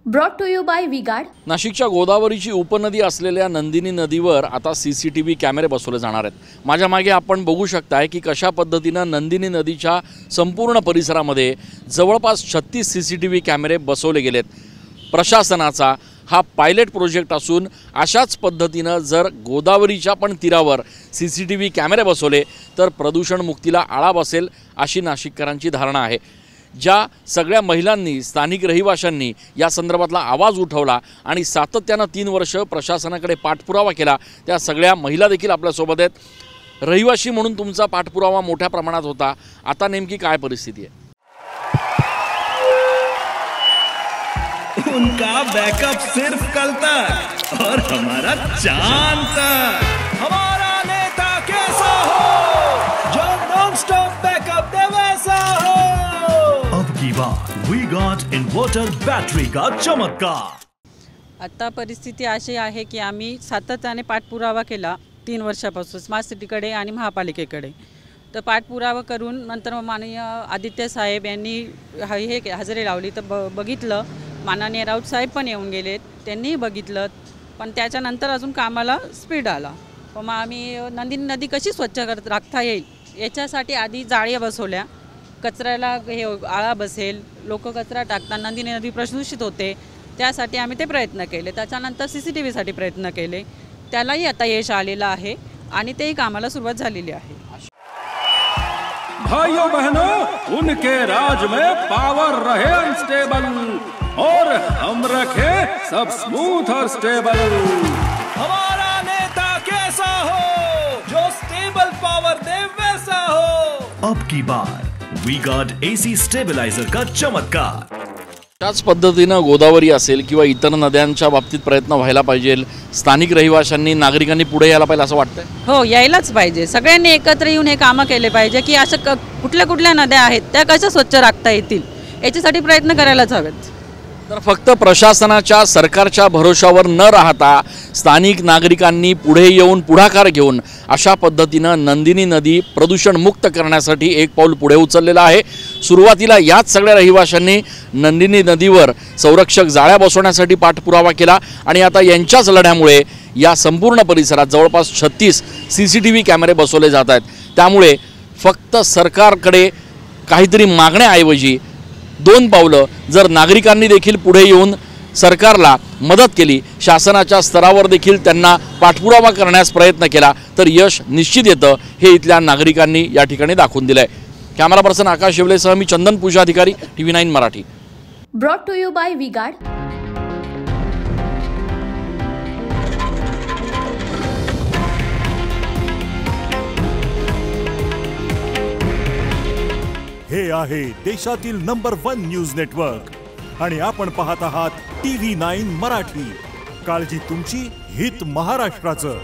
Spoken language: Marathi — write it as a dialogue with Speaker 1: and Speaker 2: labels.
Speaker 1: Brought to you by V-Guard.
Speaker 2: नाशिकच्या गोदावरीची उपनदी असलेल्या नंदिनी नदीवर आता CCTV कॅमेरे बसवले जाणार आहेत। माझ्या मागे आपण बघू शकताय की कशा पद्धतीने नंदिनी नदीच्या संपूर्ण परिसरामध्ये जवळपास 36 CCTV कॅमेरे बसवले गेलेत। प्रशासनाचा हा पायलट प्रोजेक्ट असून अशाच पद्धतीने जर गोदावरीच्या पण तीरावर CCTV कॅमेरे बसवले तर प्रदूषण मुक्तीला आळा बसेल अशी नाशिककरांची धारणा आहे। ज्या सगळ्या महिलांनी स्थानिक रहिवाशांनी या संदर्भातला आवाज उठवला आणि सातत्याने 3 वर्ष प्रशासनाकडे पाठपुरावा केला त्या सगळ्या महिला देखील आपल्या सोबत आहेत। रहिवाशी म्हणून तुमचा पाठपुरावा मोठ्या प्रमाणात होता, आता नेमकी काय परिस्थिती आहे?
Speaker 3: उनका बैकअप सिर्फ कल तक और हमारा चांद तक। हमारा नेता कैसा हो जो नॉन स्टॉप बैकअप दे वैसा हो। अब की बात वी गॉट इन्वर्टर बैटरी का चमत्कार।
Speaker 4: आता परिस्थिती अशी आहे की आम्ही सातत्याने पाठपुरावा केला 3 वर्षापासून स्मार्ट सिटीकडे आणि महापालिकेकडे। तर पाठपुरावा करून नंतर माननीय आदित्य साहेब यांनी हे हजेरी लावली तर बघितलं, माननीय राऊत साहेब पण येऊन गेलेत, त्यांनीही बघितलं, पण त्याच्यानंतर अजून कामाला स्पीड आला। मग आम्ही नंदिनी नदी कशी स्वच्छ राखता येईल याच्यासाठी आधी जाळ्या बसवल्या, कचऱ्याला हे आळा बसेल, लोक कचरा टाकतात, नंदिनी नदी प्रदूषित होते, त्यासाठी आम्ही ते प्रयत्न केले। त्याच्यानंतर CCTVसाठी प्रयत्न केले, त्यालाही आता यश आलेलं आहे आणि तेही कामाला सुरुवात झालेली आहे।
Speaker 5: भाइयों बहनों, उनके राज में पावर रहे अनस्टेबल और हम रखे सब स्मूथ और स्टेबल।
Speaker 3: हमारा नेता कैसा हो जो स्टेबल पावर दे वैसा हो। अब की बार वी गॉट AC स्टेबलाइजर का चमत्कार।
Speaker 2: त्याच पद्धतीने गोदावरी असेल किंवा इतर नद्यांच्या बाबतीत प्रयत्न व्हायला पाहिजे। स्थानिक रहिवाशांनी नागरिकांनी पुढे यायला पाहिजे असं वाटतंय।
Speaker 4: हो, यायलाच पाहिजे। सगळ्यांनी एकत्र येऊन हे कामं केले पाहिजे की असं कुठल्या नद्या आहेत त्या कशा स्वच्छ राखता येतील याच्यासाठी प्रयत्न करायलाच हवेत।
Speaker 2: तर फक्त प्रशासनाच्या सरकारच्या भरोशावर न राहता स्थानिक नागरिकांनी पुढे येऊन पुढाकार घेऊन अशा पद्धतीनं नंदिनी नदी प्रदूषण मुक्त करण्यासाठी एक पाऊल पुढे उचललेलं आहे। सुरुवातीला याच सगळ्या रहिवाशांनी नंदिनी नदीवर संरक्षक जाळ्या बसवण्यासाठी पाठपुरावा केला आणि आता यांच्याच लढ्यामुळे या संपूर्ण परिसरात जवळपास 36 CCTV कॅमेरे बसवले जात आहेत। त्यामुळे फक्त सरकारकडे काहीतरी मागण्याऐवजी 2 पावलं जर नागरिकांनी देखील पुढे येऊन सरकारला मदत केली, शासनाच्या स्तरावर देखील त्यांना पाठपुरावा करण्यास प्रयत्न केला तर यश निश्चित येतं, हे इथल्या नागरिकांनी या ठिकाणी दाखवून दिलंय। Camera person Akash शेवलेसह me Chandan Pooja Adhikari, TV9 Marathi.
Speaker 1: Brought to you by V-Guard.
Speaker 6: हे आहे देशातील नंबर 1 न्यूज नेटवर्क आणि आपण पाहत आहात TV9 मराठी। काळजी तुमची, हित महाराष्ट्राचं।